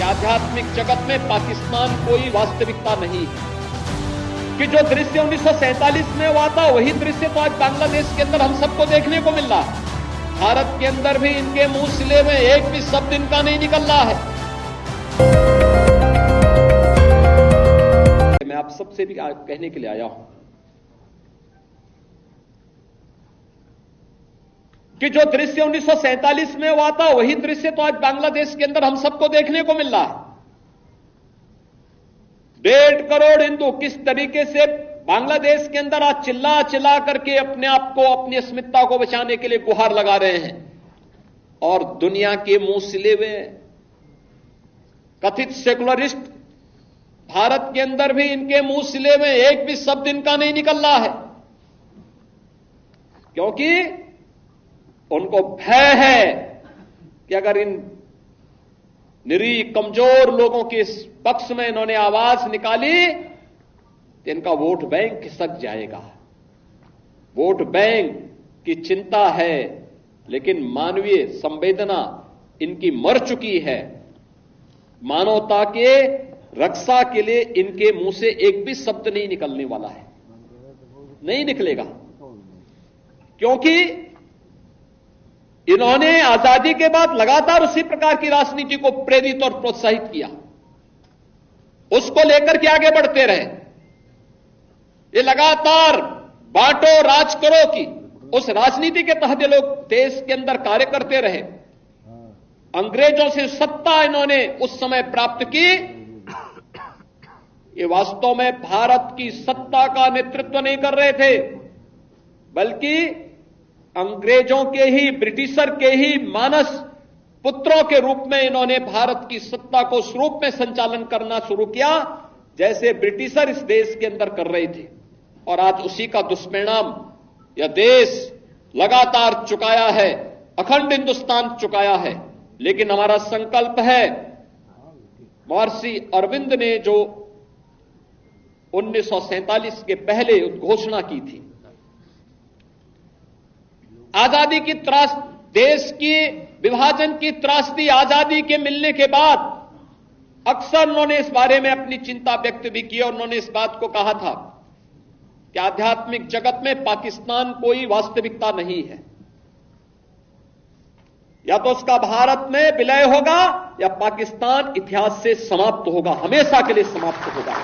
कि आध्यात्मिक जगत में पाकिस्तान कोई वास्तविकता नहीं है, कि जो दृश्य 1947 में हुआ था वही दृश्य तो आज बांग्लादेश के अंदर हम सबको देखने को मिल रहा है। भारत के अंदर भी इनके मुंह सिले में एक भी शब्द इनका नहीं निकल रहा है। मैं आप सबसे भी कहने के लिए आया हूं कि जो दृश्य 1947 में हुआ था वही दृश्य तो आज बांग्लादेश के अंदर हम सबको देखने को मिल रहा है। 1.5 करोड़ हिंदू किस तरीके से बांग्लादेश के अंदर आज चिल्ला चिल्ला करके अपने आप को, अपनी अस्मिता को बचाने के लिए गुहार लगा रहे हैं, और दुनिया के मुंह सिले हुए कथित सेकुलरिस्ट भारत के अंदर भी इनके मुंह सिले में एक भी शब्द इनका नहीं निकल रहा है, क्योंकि उनको भय है कि अगर इन निरीह कमजोर लोगों के इस पक्ष में इन्होंने आवाज निकाली तो इनका वोट बैंक खिसक जाएगा। वोट बैंक की चिंता है, लेकिन मानवीय संवेदना इनकी मर चुकी है। मानवता के रक्षा के लिए इनके मुंह से एक भी शब्द नहीं निकलने वाला है, नहीं निकलेगा, क्योंकि इन्होंने आजादी के बाद लगातार उसी प्रकार की राजनीति को प्रेरित और प्रोत्साहित किया, उसको लेकर के आगे बढ़ते रहे। ये लगातार बांटो राज करो की उस राजनीति के तहत ये लोग देश के अंदर कार्य करते रहे। अंग्रेजों से सत्ता इन्होंने उस समय प्राप्त की। ये वास्तव में भारत की सत्ता का नेतृत्व नहीं कर रहे थे, बल्कि अंग्रेजों के ही, ब्रिटिशर के ही मानस पुत्रों के रूप में इन्होंने भारत की सत्ता को उस रूप में संचालन करना शुरू किया जैसे ब्रिटिशर इस देश के अंदर कर रहे थे। और आज उसी का दुष्परिणाम यह देश लगातार चुकाया है, अखंड हिंदुस्तान चुकाया है। लेकिन हमारा संकल्प है, महर्षि अरविंद ने जो 1947 के पहले घोषणा की थी, आजादी की त्रास, देश की विभाजन की त्रासदी आजादी के मिलने के बाद अक्सर उन्होंने इस बारे में अपनी चिंता व्यक्त भी की, और उन्होंने इस बात को कहा था कि आध्यात्मिक जगत में पाकिस्तान कोई वास्तविकता नहीं है। या तो उसका भारत में विलय होगा या पाकिस्तान इतिहास से समाप्त होगा, हमेशा के लिए समाप्त होगा।